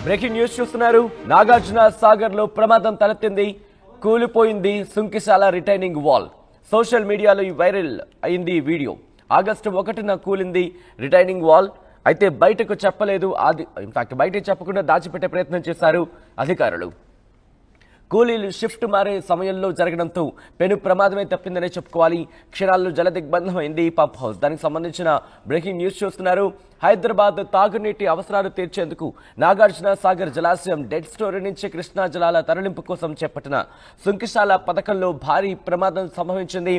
Breaking news చూస్తున్నారు. నాగార్జున సాగర్ లో ప్రమాదం తలెత్తింది. కూలిపోయింది సుంకిశాల రిటైనింగ్ వాల్. సోషల్ మీడియాలో వైరల్ అయింది ఈ వీడియో. ఆగస్టు 1న కూలింది రిటైనింగ్ వాల్. అయితే బయటకు చెప్పలేదు. ఇన్ఫాక్ట్ బయటకు చెప్పకుండా దాచిపెట్టే ప్రయత్నం చేశారు అధికారులు. కూలీలు షిఫ్ట్ మారే సమయంలో జరగడంతో పెను ప్రమాదమే తప్పిందనే చెప్పుకోవాలి. క్షణాల్లో జలదిగ్బంధమైంది పంప్ హౌస్. దానికి సంబంధించిన బ్రేకింగ్ న్యూస్ చూస్తున్నారు. హైదరాబాద్ తాగునీటి అవసరాలు తీర్చేందుకు నాగార్జున సాగర్ జలాశయం డెడ్ స్టోరీ నుంచి కృష్ణా జలాల తరలింపు కోసం చేపట్టిన సుంకిశాల పథకంలో భారీ ప్రమాదం సంభవించింది.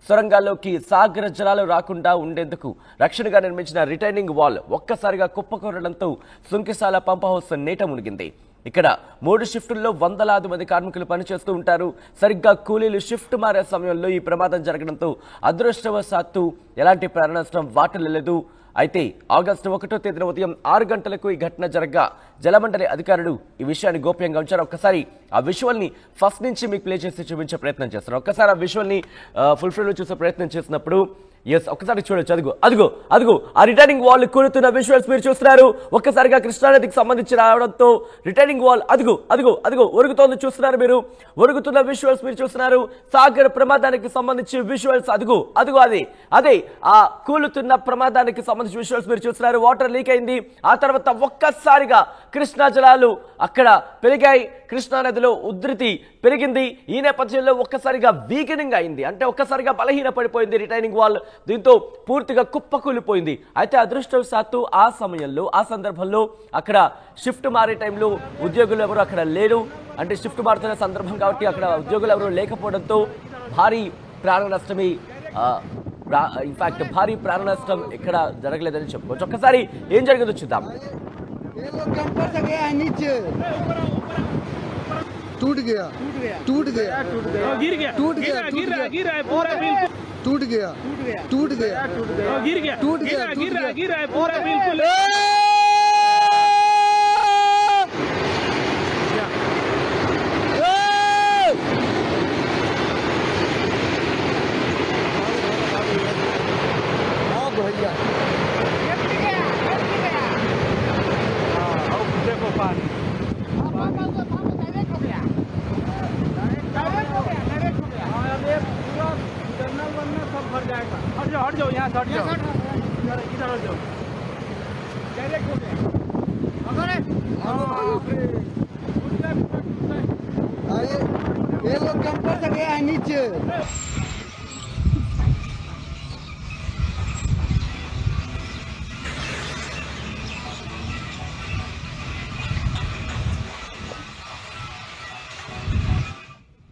సొరంగాల్లోకి సాగర జలాలు రాకుండా ఉండేందుకు రక్షణగా నిర్మించిన రిటైనింగ్ వాల్ ఒక్కసారిగా కుప్పకూరడంతో సుంకిశాల పంప్ హౌస్ నీట మునిగింది. ఇక్కడ 3 షిఫ్టుల్లో వందలాది మంది కార్మికులు పనిచేస్తూ ఉంటారు. సరిగ్గా కూలీలు షిఫ్ట్ మారే సమయంలో ఈ ప్రమాదం జరగడంతో అదృష్టవశాత్తు ఎలాంటి ప్రాణ నష్టం వాటిల్లలేదు. అయితే ఆగస్టు 1వ తేదీన ఉదయం 6 గంటలకు ఈ ఘటన జరగగా జలమండలి అధికారులు ఈ విషయాన్ని గోప్యంగా ఉంచారు. ఒక్కసారి ఆ విజువల్ ని ఫస్ట్ నుంచి మీకు ప్లే చేసి చూపించే ప్రయత్నం చేస్తారు. ఒక్కసారి ఆ విజువల్ ని ఫుల్ ఫ్రేమ్ లో చూసే ప్రయత్నం చేసినప్పుడు ఒక్కసారి చూడొచ్చు. అదిగో ఆ రిటైనింగ్ వాల్ కూలుతున్న విజువల్స్ మీరు చూస్తున్నారు. ఒక్కసారిగా కృష్ణానదికి సంబంధించి రావడంతో రిటైనింగ్ వాల్ అదిగో ఒరుగుతోంది చూస్తున్నారు మీరు. ఒరుగుతున్న విజువల్స్ మీరు చూస్తున్నారు. సాగర్ ప్రమాదానికి సంబంధించి విజువల్స్ అదే ఆ కూలుతున్న ప్రమాదానికి సంబంధించి విజువల్స్ మీరు చూస్తున్నారు. వాటర్ లీక్ అయింది. ఆ తర్వాత ఒక్కసారిగా కృష్ణా జలాలు అక్కడ పెరిగాయి. కృష్ణా నదిలో ఉధృతి పెరిగింది. ఈ నేపథ్యంలో ఒక్కసారిగా వీకెనింగ్ అయింది. అంటే ఒక్కసారిగా బలహీన పడిపోయింది రిటైనింగ్ వాల్. దీంతో పూర్తిగా కుప్పకూలిపోయింది. అయితే అదృష్టవశాత్తు ఆ సందర్భంలో అక్కడ షిఫ్ట్ మారే టైంలో ఉద్యోగులు ఎవరు అక్కడ లేరు. అంటే షిఫ్ట్ మారుతున్న సందర్భం కాబట్టి అక్కడ ఉద్యోగులు ఎవరు లేకపోవడంతో భారీ ప్రాణ నష్టమే ఇన్ఫాక్ట్ భారీ ప్రాణ నష్టం ఇక్కడ జరగలేదని చెప్పుకోవచ్చు. ఒక్కసారి ఏం జరిగిందో చూద్దాం. टूट गया पूरा बिल्कुल। देखो पानी भर जाएगा। हट जाओ यहाँ से हट जाओ, इधर हट जाओ। डायरेक्ट हो गया। अरे ये लोग कैंपर से गया है नीचे।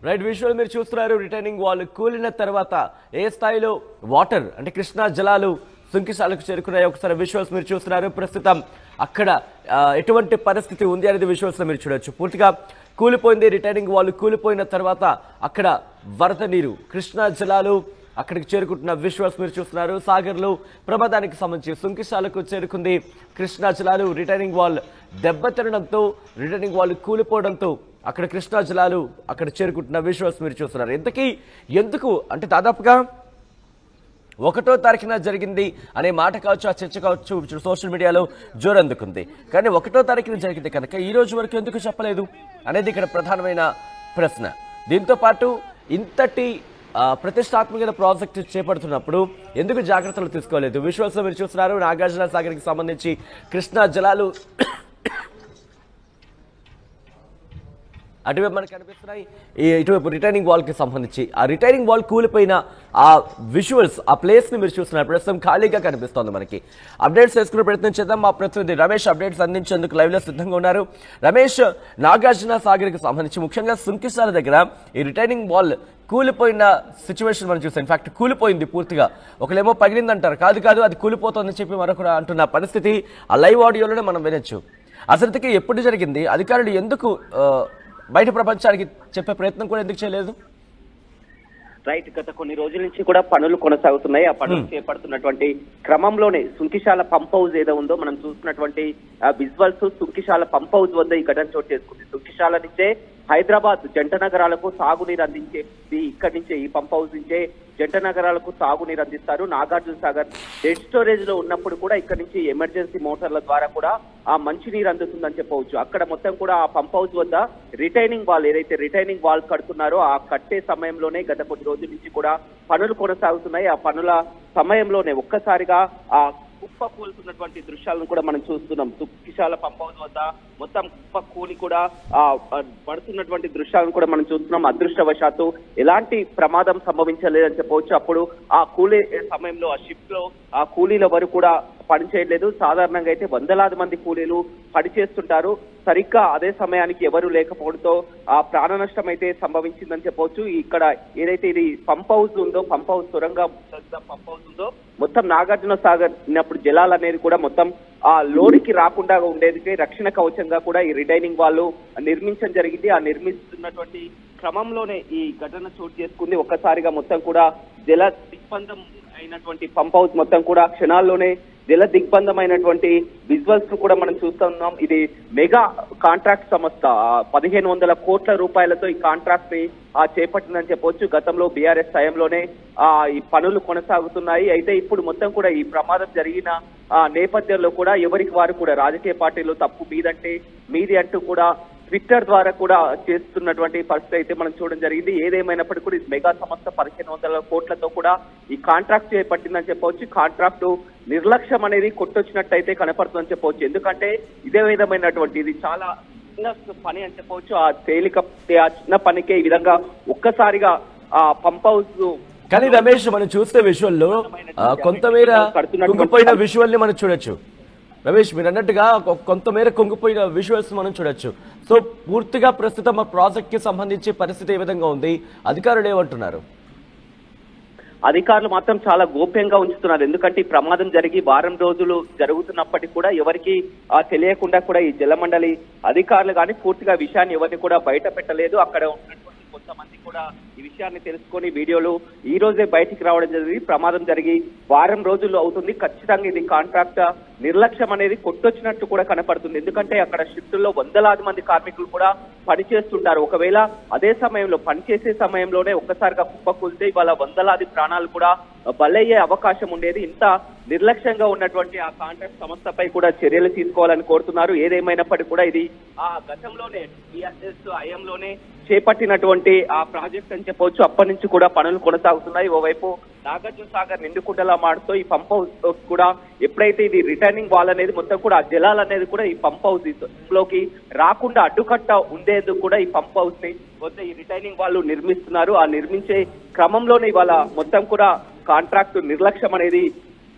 రైట్ విజువల్ మీరు చూస్తున్నారు. రిటైనింగ్ వాల్ కూలిన తర్వాత ఏ స్థాయిలో వాటర్ అంటే కృష్ణా జలాలు సుంకిశాలకు చేరుకున్నాయి. ఒకసారి విజువల్స్ మీరు చూస్తున్నారు. ప్రస్తుతం అక్కడ ఎటువంటి పరిస్థితి ఉంది అనేది విజువల్స్ మీరు చూడొచ్చు. పూర్తిగా కూలిపోయింది రిటైనింగ్ వాల్. కూలిపోయిన తర్వాత అక్కడ వరద నీరు కృష్ణా జలాలు అక్కడికి చేరుకుంటున్న విజువల్స్ మీరు చూస్తున్నారు. సాగర్లో ప్రమాదానికి సంబంధించి సుంకిశాలకు చేరుకుంది కృష్ణా జలాలు. రిటైనింగ్ వాల్ దెబ్బతినడంతో రిటైనింగ్ వాల్ కూలిపోవడంతో అక్కడ కృష్ణా జలాలు అక్కడ చేరుకుంటున్న విజువల్స్ మీరు చూస్తున్నారు. ఎందుకు అంటే దాదాపుగా 1వ తారీఖున జరిగింది అనే మాట కావచ్చు, ఆ చర్చ కావచ్చు సోషల్ మీడియాలో జోరందుకుంది. కానీ 1వ తారీఖున జరిగింది కనుక ఈ రోజు వరకు ఎందుకు చెప్పలేదు అనేది ఇక్కడ ప్రధానమైన ప్రశ్న. దీంతో పాటు ఇంతటి ప్రతిష్టాత్మక ప్రాజెక్టు చేపడుతున్నప్పుడు ఎందుకు జాగ్రత్తలు తీసుకోలేదు? విజువల్స్ మీరు చూస్తున్నారు. నాగార్జున సాగర్కి సంబంధించి కృష్ణా జలాలు అటువైపు మనకు కనిపిస్తున్నాయి. ఇటువైపు రిటైనింగ్ వాల్ కి సంబంధించి ఆ రిటైనింగ్ వాల్ కూలిపోయిన ఆ విజువల్స్ ఆ ప్లేస్ ని మీరు చూస్తున్నారు. ప్రస్తుతం ఖాళీగా కనిపిస్తోంది. మనకి అప్డేట్స్ చేసుకునే ప్రయత్నం చేద్దాం. మా ప్రతినిధి రమేష్ అప్డేట్స్ అందించేందుకు లైవ్ లో సిద్ధంగా ఉన్నారు. రమేష్, నాగార్జున సాగర్ కి సంబంధించి ముఖ్యంగా సుంకిశాల దగ్గర ఈ రిటైనింగ్ వాల్ కూలిపోయిన సిచ్యువేషన్ మనం చూస్తాం. ఇన్ఫాక్ట్ కూలిపోయింది పూర్తిగా. ఒకళ్ళేమో పగిలిందంటారు, కాదు అది కూలిపోతుందని చెప్పి మరొకరు అంటున్న పరిస్థితి ఆ లైవ్ ఆడియోలోనే మనం వినొచ్చు. అసలుకి ఎప్పుడు జరిగింది? అధికారులు ఎందుకు బయట ప్రపంచానికి చెప్పే ప్రయత్నం కూడా ఎందుకు చేయలేదు? రైట్, గత కొన్ని రోజుల నుంచి కూడా పనులు కొనసాగుతున్నాయి. ఆ పనులు చేపడుతున్నటువంటి క్రమంలోనే సుంకిశాల పంప్ హౌస్ ఏదో ఉందో మనం చూస్తున్నటువంటి విజువల్స్ సుంకిశాల పంప్ హౌస్ వద్ద ఈ ఘటన చోటు చేసుకుంది. సుంకిశాల నుంచే హైదరాబాద్ జంట నగరాలకు సాగునీరు అందించేది ఇక్కడి నుంచే, ఈ పంప్ హౌస్ నుంచే జంట నగరాలకు సాగునీరు అందిస్తారు. నాగార్జున సాగర్ డెడ్ స్టోరేజ్ లో ఉన్నప్పుడు కూడా ఇక్కడ నుంచి ఎమర్జెన్సీ మోటార్ల ద్వారా కూడా ఆ మంచినీరు అందుతుందని చెప్పవచ్చు. అక్కడ మొత్తం కూడా ఆ పంప్ హౌస్ వద్ద రిటైనింగ్ వాల్, ఏదైతే రిటైనింగ్ వాల్ కడుతున్నారో ఆ కట్టే సమయంలోనే గత కొద్ది రోజుల నుంచి కూడా పనులు కొనసాగుతున్నాయి. ఆ పనుల సమయంలోనే ఒక్కసారిగా ఆ కుప్ప కూలుతున్నటువంటి దృశ్యాలను కూడా మనం చూస్తున్నాం. సుఖిశాల పంప్ హౌస్ వద్ద మొత్తం కుప్ప కూలి కూడా పడుతున్నటువంటి దృశ్యాలను కూడా మనం చూస్తున్నాం. అదృష్టవశాత్తు ఎలాంటి ప్రమాదం సంభవించలేదని చెప్పవచ్చు. అప్పుడు ఆ కూలీ సమయంలో ఆ షిఫ్ట్ లో ఆ కూలీల వరకు కూడా పనిచేయలేదు. సాధారణంగా అయితే వందలాది మంది కూలీలు పనిచేస్తుంటారు. సరిగ్గా అదే సమయానికి ఎవరు లేకపోవడంతో ఆ ప్రాణ నష్టం అయితే సంభవించిందని చెప్పవచ్చు. ఇక్కడ ఏదైతే ఇది పంప్ హౌస్ ఉందో, పంప్ హౌస్ సొరంగా పంప్ హౌస్ ఉందో, మొత్తం నాగార్జున సాగర్ ఉన్నప్పుడు జలాలు అనేది కూడా మొత్తం ఆ లోనికి రాకుండా ఉండేది రక్షణ కవచంగా కూడా ఈ రిటైనింగ్ వాళ్ళు నిర్మించడం జరిగింది. ఆ నిర్మిస్తున్నటువంటి క్రమంలోనే ఈ ఘటన చోటు చేసుకుంది. ఒక్కసారిగా మొత్తం కూడా జల దిగ్బంధం అయినటువంటి పంప్ హౌస్ మొత్తం కూడా క్షణాల్లోనే జల దిగ్బంధమైనటువంటి విజువల్స్ ను కూడా మనం చూస్తున్నాం. ఇది మెగా కాంట్రాక్ట్ సంస్థ 1500 కోట్ల రూపాయలతో ఈ కాంట్రాక్ట్ ని చేపట్టిందని చెప్పవచ్చు. గతంలో బీఆర్ఎస్ హయాంలోనే ఈ పనులు కొనసాగుతున్నాయి. అయితే ఇప్పుడు మొత్తం కూడా ఈ ప్రమాదం జరిగిన నేపథ్యంలో కూడా ఎవరికి వారు కూడా రాజకీయ పార్టీలు తప్పు మీది అంటూ కూడా ట్విట్టర్ ద్వారా కూడా చేస్తున్నటువంటి పరిస్థితి అయితే మనం చూడడం జరిగింది. ఏదేమైనప్పటికీ కూడా మెగా సంస్థ 1500 కోట్లతో కూడా ఈ కాంట్రాక్ట్ చేపట్టిందని చెప్పవచ్చు. కాంట్రాక్ట్ నిర్లక్ష్యం అనేది కొట్టొచ్చినట్టయితే కనపడుతుందని చెప్పవచ్చు. ఎందుకంటే ఇదే విధమైనటువంటి ఇది చాలా చిన్న పని అని చెప్పవచ్చు. ఆ చిన్న పనికే ఈ విధంగా ఒక్కసారిగా ఆ పంప్ హౌస్. కానీ రమేష్, మనం చూస్తే విజువల్లో కొంతమేర కుంగిపోయిన విజువల్ ని మనం చూడొచ్చు. రమేష్, మీరు అన్నట్టుగా కొంతమేర కుంగిపోయిన విజువల్స్ మనం చూడొచ్చు. సో పూర్తిగా ప్రస్తుతం ఆ ప్రాజెక్ట్ కి సంబంధించి పరిస్థితి ఏ విధంగా ఉంది? అధికారులు ఏమంటున్నారు? అధికారులు మాత్రం చాలా గోప్యంగా ఉంచుతున్నారు. ఎందుకంటే ఈ ప్రమాదం జరిగి వారం రోజులు జరుగుతున్నప్పటికీ కూడా ఎవరికి తెలియకుండా కూడా ఈ జలమండలి అధికారులు కానీ పూర్తిగా విషయాన్ని ఎవరిని కూడా బయట పెట్టలేదు. అక్కడ ఉన్నటువంటి కొంతమంది కూడా ఈ విషయాన్ని తెలుసుకొని వీడియోలు ఈ రోజే బయటికి రావడం జరిగింది. ప్రమాదం జరిగి వారం రోజులు అవుతుంది. ఖచ్చితంగా ఇది కాంట్రాక్ట్ నిర్లక్ష్యం అనేది కొట్టొచ్చినట్టు కూడా కనపడుతుంది. ఎందుకంటే అక్కడ షిఫ్టుల్లో వందలాది మంది కార్మికులు కూడా పనిచేస్తుంటారు. ఒకవేళ అదే సమయంలో పనిచేసే సమయంలోనే ఒక్కసారిగా కుప్పకూలితే ఇవాళ వందలాది ప్రాణాలు కూడా బలయ్యే అవకాశం ఉండేది. ఇంత నిర్లక్ష్యంగా ఉన్నటువంటి ఆ కాంట్రాక్ట్ సంస్థపై కూడా చర్యలు తీసుకోవాలని కోరుతున్నారు. ఏదేమైనప్పటికీ కూడా ఇది ఆ గతంలోనే టీఆర్ఎస్ హయాంలోనే చేపట్టినటువంటి ఆ ప్రాజెక్ట్ అని చెప్పవచ్చు. అప్పటి నుంచి కూడా పనులు కొనసాగుతున్నాయి. ఓవైపు నాగార్జున సాగర్ నిండుకుండలా మాడుతూ ఈ పంప్ హౌస్ కూడా ఎప్పుడైతే ఇది రిటర్నింగ్ వాల్ అనేది మొత్తం కూడా ఆ జలాలు అనేది కూడా ఈ పంప్ హౌస్ లోకి రాకుండా అడ్డుకట్ట ఉండేందుకు కూడా ఈ పంప్ హౌస్ ని మొత్తం ఈ రిటైనింగ్ వాళ్ళు నిర్మిస్తున్నారు. ఆ నిర్మించే క్రమంలోనే ఇవాళ మొత్తం కూడా కాంట్రాక్ట్ నిర్లక్ష్యం అనేది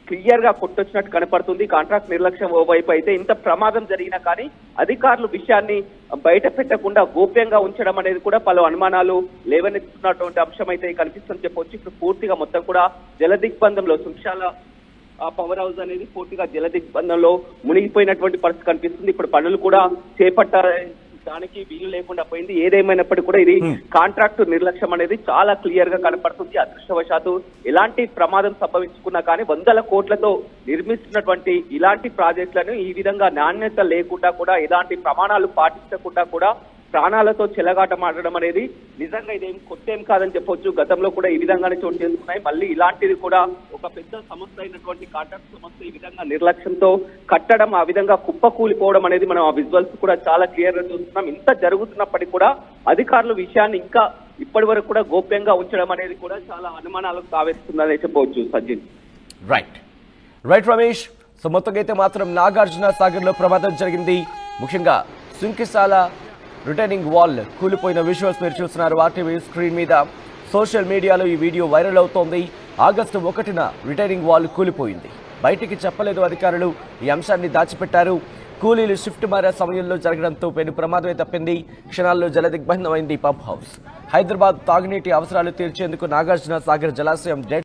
క్లియర్ గా కొట్టొచ్చినట్టు కనపడుతుంది. కాంట్రాక్ట్ నిర్లక్ష్యం ఓవైపు అయితే ఇంత ప్రమాదం జరిగినా కానీ అధికారులు విషయాన్ని బయట పెట్టకుండా గోప్యంగా ఉంచడం అనేది కూడా పలు అనుమానాలు లేవనెత్తుతున్నటువంటి అంశం అయితే కనిపిస్తుందని చెప్పవచ్చు. ఇప్పుడు పూర్తిగా మొత్తం కూడా జల దిగ్బంధంలో సుఖశాల పవర్ హౌస్ అనేది పూర్తిగా జల దిగ్బంధంలో మునిగిపోయినటువంటి పరిస్థితి కనిపిస్తుంది. ఇప్పుడు పనులు కూడా దానికి వీలు లేకుండా పోయింది. ఏదేమైనప్పటికీ కూడా ఇది కాంట్రాక్ట్ నిర్లక్ష్యం అనేది చాలా క్లియర్ గా కనపడుతుంది. అదృష్టవశాత్తు ఎలాంటి ప్రమాదం సంభవించుకున్నా కానీ వందల కోట్లతో నిర్మిస్తున్నటువంటి ఇలాంటి ప్రాజెక్టులను ఈ విధంగా నాణ్యత లేకుండా కూడా ఎలాంటి ప్రమాణాలు పాటించకుండా కూడా ప్రాణాలతో చెలగాటమాడడం అనేది నిజంగా ఇదేం కొత్తేం కాదని చెప్పొచ్చు. గతంలో కూడా ఈ విధంగానే చోటు చేసుకున్నాయి. మళ్ళీ ఇలాంటిది కూడా ఒక పెద్ద సంస్థ అయినటువంటి కాంట్రాక్ట్ సంస్థ ఈ విధంగా నిర్లక్ష్యంతో కట్టడం, ఆ విధంగా కుప్పకూలిపోవడం అనేది మనం ఆ విజువల్స్ కూడా చాలా క్లియర్ గా చూస్తున్నాం. ఇంత జరుగుతున్నప్పటికీ కూడా అధికారులు విషయాన్ని ఇంకా ఇప్పటి వరకు కూడా గోప్యంగా ఉంచడం అనేది కూడా చాలా అనుమానాలకు తావేస్తుందని చెప్పవచ్చు. సజ్జిన్ రైట్ రమేష్. సో మొత్తంగా అయితే మాత్రం నాగార్జున సాగర్ లో ప్రమాదం జరిగింది. ముఖ్యంగా సుంకిశాల రిటైనింగ్ వాల్ కూలిపోయిన విజువల్స్ మీరు చూస్తున్నారు ఆర్టీవీ స్క్రీన్ మీద. సోషల్ మీడియాలో ఈ వీడియో వైరల్ అవుతోంది. ఆగస్టు 1న రిటైనింగ్ వాల్ కూలిపోయింది. బయటికి చెప్పలేదు అధికారులు. ఈ అంశాన్ని దాచిపెట్టారు. కూలీలు షిఫ్ట్ మారే సమయంలో జరగడంతో పెను ప్రమాదమే తప్పింది. క్షణాల్లో జల దిగ్బంధమైంది పంప్ హౌస్. హైదరాబాద్ తాగునీటి అవసరాలు తీర్చేందుకు నాగార్జున సాగర్ జలాశయం